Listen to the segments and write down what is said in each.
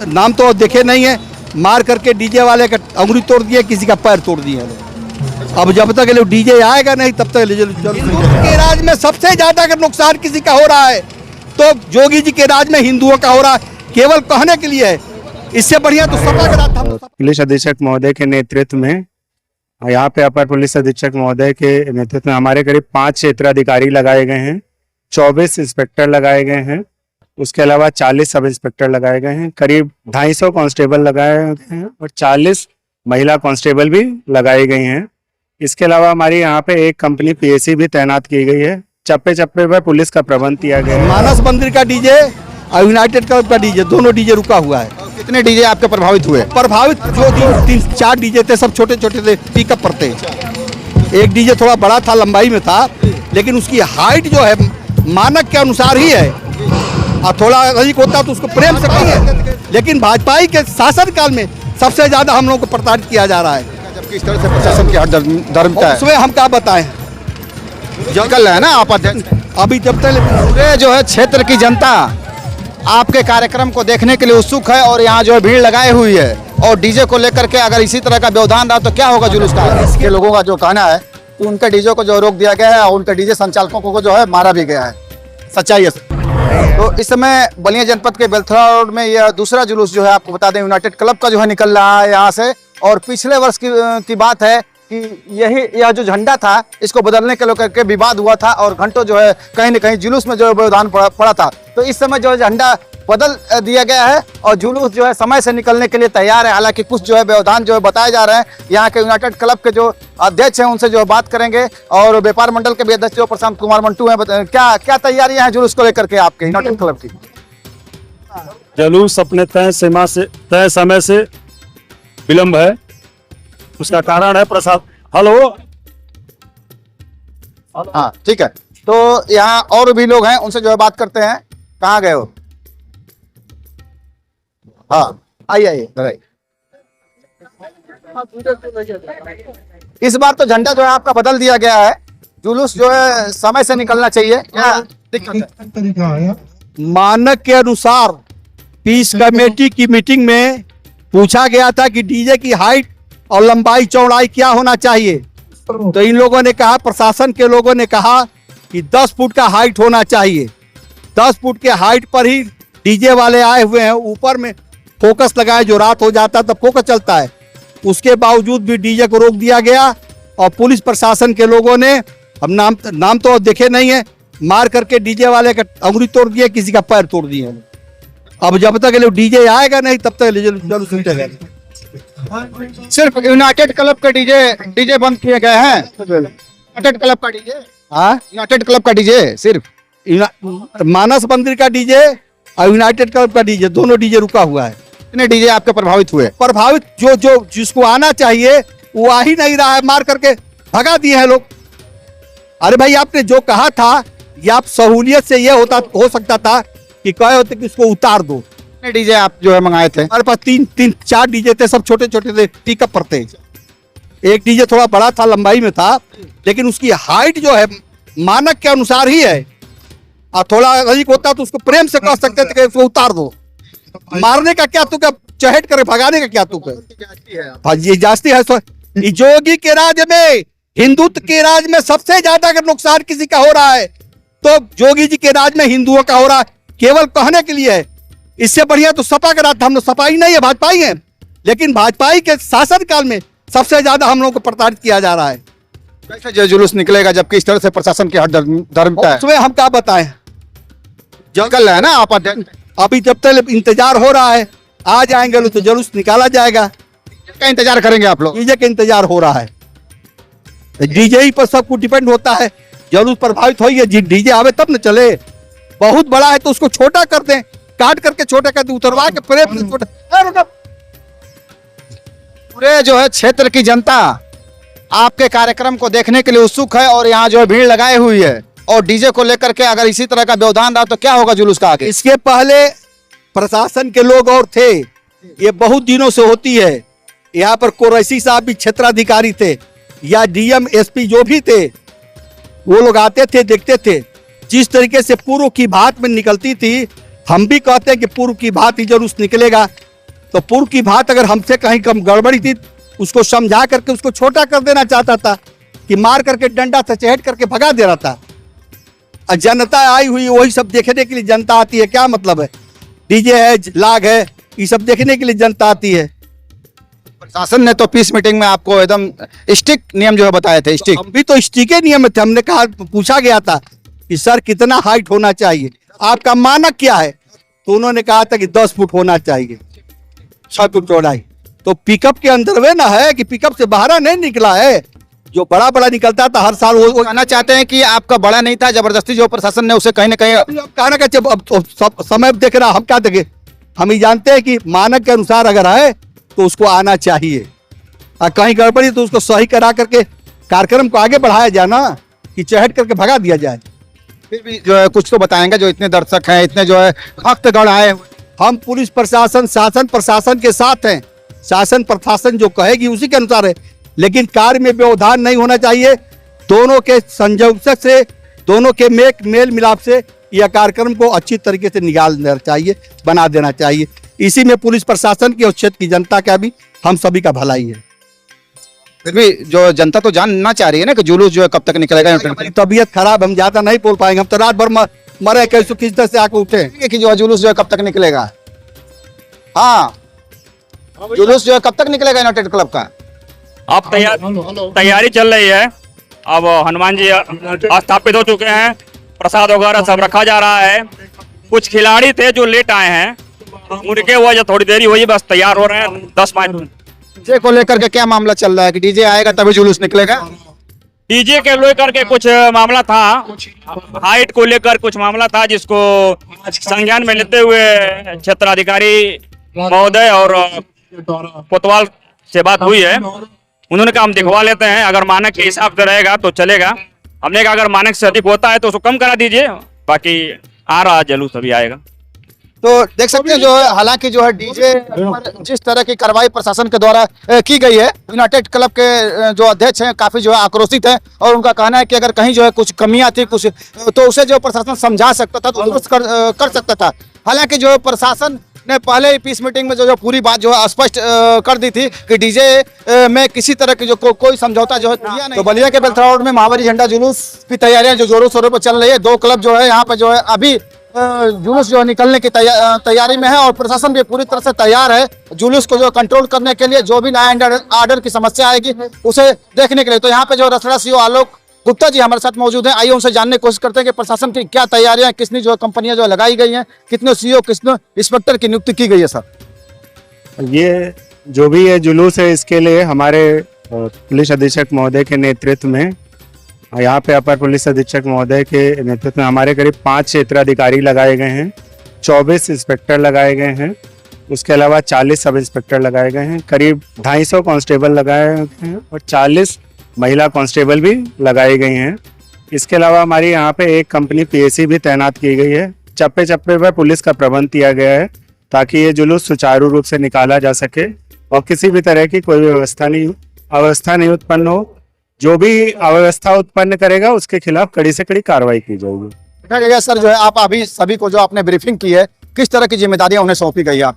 नाम तो देखे नहीं है, मार करके डीजे वाले का अंगुली तोड़ दिए, किसी का पैर तोड़ दिए लोग। अब जब तक डीजे आएगा नहीं तब तक हिंदुओं के राज में सबसे ज्यादा अगर नुकसान किसी का हो रहा है तो योगी जी के राज में हिंदुओं का हो रहा है, केवल कहने के लिए है। इससे बढ़िया तो सपा का राज था। पुलिस अधीक्षक महोदय के नेतृत्व में यहाँ पे अपर पुलिस अधीक्षक महोदय के नेतृत्व में हमारे करीब 5 क्षेत्राधिकारी लगाए गए हैं, 24 इंस्पेक्टर लगाए गए हैं, उसके अलावा 40 सब इंस्पेक्टर लगाए गए हैं, करीब 250 कांस्टेबल लगाए गए हैं और 40 महिला कांस्टेबल भी लगाई गई हैं। इसके अलावा हमारी यहाँ पे एक कंपनी पीएसी भी तैनात की गई है। चप्पे चप्पे पर पुलिस का प्रबंध किया गया है। मानस मंदिर का डीजे और यूनाइटेड क्लब का डीजे, दोनों डीजे रुका हुआ है। कितने डीजे आपके प्रभावित हुए? प्रभावित जो 3-4 डीजे थे सब छोटे छोटे थे, पिकअप पर थे। एक डीजे थोड़ा बड़ा था, लंबाई में था, लेकिन उसकी हाइट जो है मानक के अनुसार ही है और थोड़ा अधिक होता तो उसको प्रेम से कहेंगे। लेकिन भाजपा के शासन काल में सबसे ज्यादा हम लोगों को प्रताड़ित किया जा रहा है। जबकि इस तरह से प्रशासन की हर धर्म है, उसमें हम क्या बताएं, निकल रहा है ना आप अध्यक्ष। अभी जब तक पूरे जो है क्षेत्र की जनता आपके कार्यक्रम को देखने के लिए उत्सुक है और यहाँ जो है भीड़ लगाई हुई है और डीजे को लेकर के अगर इसी तरह का व्यवधान रहा तो क्या होगा जुलूस का? इसके लोगों का जो कहना है कि उनके डीजे को जो रोक दिया गया है और उनके डीजे संचालकों को जो है मारा भी गया है। सच्चाई है। तो इस समय बलिया जनपद के बेलथरा रोड में यह दूसरा जुलूस जो है आपको बता दें यूनाइटेड क्लब का जो है निकल रहा है यहाँ से। और पिछले वर्ष की बात है कि यह जो झंडा था इसको बदलने के लेकर के विवाद हुआ था और घंटों जो है कहीं न कहीं जुलूस में जो है व्यवधान पड़ा था। तो इस समय जो है झंडा बदल दिया गया है और जुलूस जो है समय से निकलने के लिए तैयार है। हालांकि कुछ जो है व्यवधान जो है बताए जा रहे हैं। यहाँ के यूनाइटेड क्लब के जो अध्यक्ष हैं उनसे जो है बात करेंगे और व्यापार मंडल के भी अध्यक्ष जो प्रशांत कुमार मंटू हैं, क्या तैयारियां हैं जुलूस को लेकर के आपके यूनाइटेड क्लब की? जुलूस अपने तय समय से विलंब है। उसका कारण है प्रसाद। हेलो, हाँ ठीक है। तो यहाँ और भी लोग हैं, उनसे जो है बात करते हैं। कहाँ गए हो? हाँ आइए। इस बार तो झंडा जो है आपका बदल दिया गया है, जुलूस जो है समय से निकलना चाहिए, क्या दिक्कत है? मानक के अनुसार पीस कमेटी की मीटिंग में पूछा गया था कि डीजे की हाइट और लंबाई चौड़ाई क्या होना चाहिए। तो इन लोगों ने कहा, प्रशासन के लोगों ने कहा कि 10 फुट का हाइट होना चाहिए। 10 फुट के हाइट पर ही डीजे वाले आए हुए हैं। ऊपर में फोकस लगाए, जो रात हो जाता है तब फोकस चलता है। उसके बावजूद भी डीजे को रोक दिया गया और पुलिस प्रशासन के लोगों ने, हम नाम तो देखे नहीं है, मार करके डीजे वाले का अंगुली तोड़ दिए, किसी का पैर तोड़ दिए। अब जब तक डीजे आएगा नहीं तब तक जुलूस निकलेगा। सिर्फ यूनाइटेड क्लब के डीजे बंद किए गए हैं। यूनाइटेड क्लब का डीजे, हाँ यूनाइटेड क्लब का डीजे, सिर्फ मानस मंदिर का डीजे और यूनाइटेड क्लब का डीजे, दोनों डीजे रुका हुआ है। कितने डीजे आपके प्रभावित हुए? प्रभावित जो जिसको आना चाहिए वो आ ही नहीं रहा है, मार करके भगा दिए हैं लोग। अरे भाई, आपने जो कहा था ये आप सहूलियत से ये हो सकता था कि कहे होते कि इसको उतार दो। कितने डीजे आप जो है मंगाए थे? हमारे पास 3-4 डीजे थे, सब छोटे छोटे थे, पिकअप पर थे। एक डीजे थोड़ा बड़ा था, लंबाई में था, लेकिन उसकी हाइट जो है मानक के अनुसार ही है और थोड़ा अधिक होता तो उसको प्रेम से कह सकते थे कि उसको उतार दो। मारने का क्या तुक है, चहेट करे भगाने का क्या तुक है? ये जास्ती है। योगी के राज में, हिंदुत्व के राज में सबसे ज्यादा अगर नुकसान किसी का हो रहा है तो योगी जी के राज में हिंदुओं का हो रहा है, केवल कहने के लिए है। इससे बढ़िया तो सपा का राज था। हम लोग सपा ही नहीं है, भाजपा ही है, लेकिन भाजपा के शासन काल में सबसे ज्यादा हम लोगों को प्रताड़ित किया जा रहा है। कैसे जो जुलूस निकलेगा जबकि इस तरह से प्रशासन की हर धर्म है? उसमें हम क्या बताएं, निकल रहा है ना आप अध्यक्ष। अभी जब तक इंतजार हो रहा है, आ जाएंगे लोग तो जुलूस निकाला जाएगा। क्या इंतजार करेंगे आप लोग? डीजे का इंतजार हो रहा है। डीजे ही पर सब कुछ डिपेंड होता है। जुलूस प्रभावित होइए, डीजे आवे तब न चले। बहुत बड़ा है तो उसको छोटा कर दें, काट करके छोटा कर दें, उतरवा के प्रेम से छोटा। पूरे जो है क्षेत्र की जनता आपके कार्यक्रम को देखने के लिए उत्सुक है और यहाँ जो है भीड़ लगाई हुई है और डीजे को लेकर के अगर इसी तरह का व्यवधान रहा तो क्या होगा जुलूस का आगे? इसके पहले प्रशासन के लोग और थे, ये बहुत दिनों से होती है। यहाँ पर कुरैशी साहब भी क्षेत्राधिकारी थे या डीएम एसपी जो भी थे, वो लोग आते थे, देखते थे। जिस तरीके से पूर्व की बात में निकलती थी, हम भी कहते हैं कि पूर्व की बात ही जुलूस निकलेगा। तो पूर्व की बात अगर हमसे कहीं कम गड़बड़ी थी, उसको समझा करके उसको छोटा कर देना चाहता था कि मार करके डंडा से चहेट करके भगा दे रहा था। और जनता आई हुई वही सब देखने के लिए जनता आती है, क्या मतलब है? डीजे है, लाग है, ये सब देखने के लिए जनता आती है। प्रशासन ने तो पीस मीटिंग में आपको एकदम स्ट्रिक्ट नियम जो है बताए थे, स्ट्रिक्ट। हम भी तो स्टिके नियम थे, हमने कहा, पूछा गया था कि सर कितना हाइट होना चाहिए, आपका मानक क्या है? तो उन्होंने कहा था कि 10 फुट होना चाहिए, 6 फुट चौड़ाई। तो पिकअप के अंदर वे ना है कि पिकअप से बाहर नहीं निकला है, जो बड़ा बड़ा निकलता था हर साल वो कहना चाहते हैं कि आपका बड़ा नहीं था, जबरदस्ती जो प्रशासन ने उसे कहीं ना कहीं कहना का अब तो सब समय देख रहा, हम क्या देखे? हम ही जानते हैं कि मानक के अनुसार अगर आए तो उसको आना चाहिए, और कहीं गड़बड़ी तो उसको सही करा करके कार्यक्रम को आगे बढ़ाया जाए ना, कि चहट करके भगा दिया जाए। फिर भी जो है कुछ तो बताएंगे, जो इतने दर्शक हैं, इतने जो है भक्तगण आए। हम पुलिस प्रशासन, शासन प्रशासन के साथ हैं। शासन प्रशासन जो कहेगी उसी के अनुसार है, लेकिन कार्य में व्यवधान नहीं होना चाहिए। दोनों के संयोग से, दोनों के मेल मिलाप से यह कार्यक्रम को अच्छी तरीके से निकाल देना चाहिए, बना देना चाहिए। इसी में पुलिस प्रशासन की और क्षेत्र की जनता का भी, हम सभी का भलाई है। फिर भी जो जनता तो जानना चाह रही है ना कि जुलूस जो है कब तक निकलेगा। हमारी तबीयत खराब, हम ज्यादा नहीं बोल पाएंगे, हम तो रात भर मरे कैसे किस तरह से आके उठे। कि जो है जुलूस जो है कब तक निकलेगा? हाँ, जुलूस जो है कब तक निकलेगा यूनाइटेड क्लब का? अब तैयारी चल रही है। अब हनुमान जी स्थापित हो चुके हैं, प्रसाद वगैरह सब रखा जा रहा है। कुछ खिलाड़ी थे जो लेट आए हैं, उनके वजह थोड़ी देरी हुई, बस तैयार हो रहे हैं 10-5 मिनट। डीजे को लेकर के क्या मामला चल रहा है कि डीजे आएगा तभी जुलूस निकलेगा? डीजे के लेकर के कुछ मामला था, हाइट को लेकर कुछ मामला था, जिसको संज्ञान में लेते हुए क्षेत्राधिकारी महोदय और कोतवाल से बात हुई है। उन्होंने कहा हम दिखवा लेते हैं, अगर मानक के हिसाब से रहेगा तो चलेगा। हमने कहा अगर मानक से अधिक होता है तो उसको कम करा दीजिए, बाकी आ रहा जुलूस अभी आएगा। तो देख सकते हैं जो है, हालांकि जो है डीजे पर जिस तरह की कार्रवाई प्रशासन के द्वारा की गई है, यूनाइटेड क्लब के जो अध्यक्ष हैं काफी जो है आक्रोशित हैं, और उनका कहना है कि अगर कहीं जो है कुछ कमियां थी कुछ, तो उसे जो प्रशासन समझा सकता था, तो दुरुस्त कर सकता था। हालांकि जो प्रशासन ने पहले ही पीस मीटिंग में जो पूरी बात जो है स्पष्ट कर दी थी कि डीजे में किसी तरह की जो कोई समझौता जो है किया नहीं। तो बलिया के बेलथरा रोड में महावीर झंडा जुलूस की तैयारियां जो जोरों शोरों पर चल रही है। 2 क्लब जो है यहाँ पे जो है अभी जुलूस जो है निकलने की तैयारी में है, और प्रशासन भी पूरी तरह से तैयार है जुलूस को जो कंट्रोल करने के लिए। जो भी लॉ एंड ऑर्डर की समस्या आएगी उसे देखने के लिए। तो यहाँ पे जो रसड़ा सीओ आलोक गुप्ता जी हमारे साथ मौजूद हैं, आइए उनसे जानने की कोशिश करते हैं कि प्रशासन की क्या तैयारियां, कितनी जो कंपनियां जो लगाई गई हैं, कितने सीओ कितने इंस्पेक्टर की नियुक्ति की गई है। सर ये जो भी ये जुलूस है, इसके लिए हमारे पुलिस अधीक्षक महोदय के नेतृत्व में, यहाँ पे अपर पुलिस अधीक्षक महोदय के नेतृत्व में हमारे करीब 5 क्षेत्राधिकारी लगाए गए हैं, 24 इंस्पेक्टर लगाए गए हैं, उसके अलावा 40 सब इंस्पेक्टर लगाए गए हैं, करीब 250 कांस्टेबल लगाए गए हैं और 40 महिला कांस्टेबल भी लगाई गई हैं। इसके अलावा हमारी यहाँ पे एक कंपनी पीएसी भी तैनात की गई है। चप्पे चप्पे पर पुलिस का प्रबंध किया गया है ताकि ये जुलूस सुचारू रूप से निकाला जा सके और किसी भी तरह की कोई अवस्था नहीं उत्पन्न हो। जो भी अव्यवस्था उत्पन्न करेगा उसके खिलाफ कड़ी से कड़ी कार्रवाई की जाएगी। सर जो है आप अभी सभी को जो आपने ब्रीफिंग की है, किस तरह की जिम्मेदारियां उन्हें सौंपी गई है?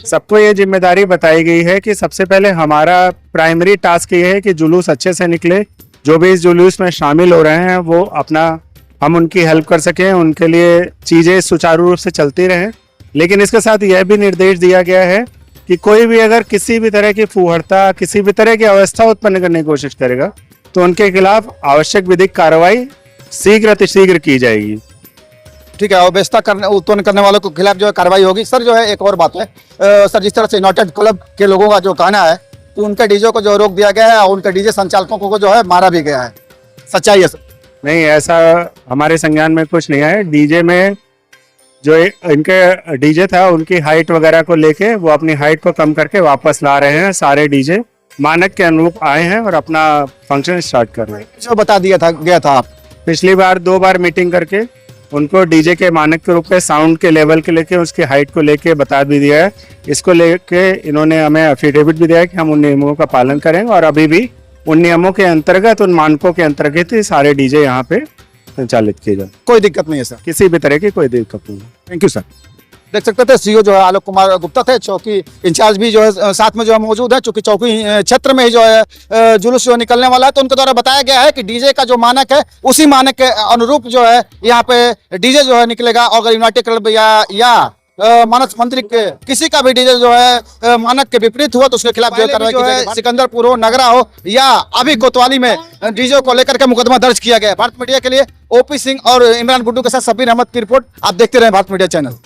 सबको ये जिम्मेदारी बताई गई है कि सबसे पहले हमारा प्राइमरी टास्क ये है कि जुलूस अच्छे से निकले। जो भी इस जुलूस में शामिल हो रहे हैं वो अपना, हम उनकी हेल्प कर सकें, उनके लिए चीज़ें सुचारू रूप से चलती रहें। लेकिन इसके साथ यह भी निर्देश दिया गया है कि कोई भी अगर किसी भी तरह की फूहड़ता, किसी भी तरह की अवस्था उत्पन्न करने की कोशिश करेगा तो उनके खिलाफ आवश्यक विधिक कार्रवाई शीघ्र अतिशीघ्र की जाएगी। ठीक है, अव्यवस्था उत्पन्न करने वालों के खिलाफ जो है कार्रवाई होगी। सर जो है एक और बात है, सर जिस तरह से यूनाइटेड क्लब के लोगों का जो कहना है तो उनके डीजे को जो रोक दिया गया है और उनके डीजे संचालकों को जो है मारा भी गया है, सच्चाई है सर? नहीं, ऐसा हमारे संज्ञान में कुछ नहीं है। डीजे में जो इनके डीजे था उनकी हाइट वगैरह को लेके वो अपनी हाइट को कम करके वापस ला रहे हैं। सारे डीजे मानक के अनुरूप आए हैं और अपना फंक्शन स्टार्ट कर रहे हैं। जो बता दिया था गया था आप पिछली बार 2 बार मीटिंग करके उनको डीजे के मानक के रूप में साउंड के लेवल के लेके उसकी हाइट को लेके बता भी दिया है। इसको लेके इन्होंने हमें एफिडेविट भी दिया है कि हम उन नियमों का पालन करेंगे और अभी भी उन नियमों के अंतर्गत, उन मानकों के अंतर्गत ही सारे डीजे यहाँ पे संचालित किए जाए। कोई दिक्कत नहीं है सर? किसी भी तरह की कोई दिक्कत नहीं है। Thank you sir. देख सकते थे सीओ जो है आलोक कुमार गुप्ता थे, चौकी इंचार्ज भी जो है साथ में जो है मौजूद है, चूंकि चौकी क्षेत्र में ही जो है जुलूस जो निकलने वाला है। तो उनके द्वारा बताया गया है कि डीजे का जो मानक है उसी मानक के अनुरूप जो है यहाँ पे डीजे जो है निकलेगा। और अगर यूनाइटेड क्लब या मानस मंत्री के किसी का भी डीजे जो है मानक के विपरीत हुआ तो उसके खिलाफ जो कार्रवाई की जाएगी। सिकंदरपुर हो, नगरा हो या अभी कोतवाली में डीजे को लेकर के मुकदमा दर्ज किया गया है। भारत मीडिया के लिए ओपी सिंह और इमरान गुड्डू के साथ सबीर अहमद की रिपोर्ट। आप देखते रहे भारत मीडिया चैनल।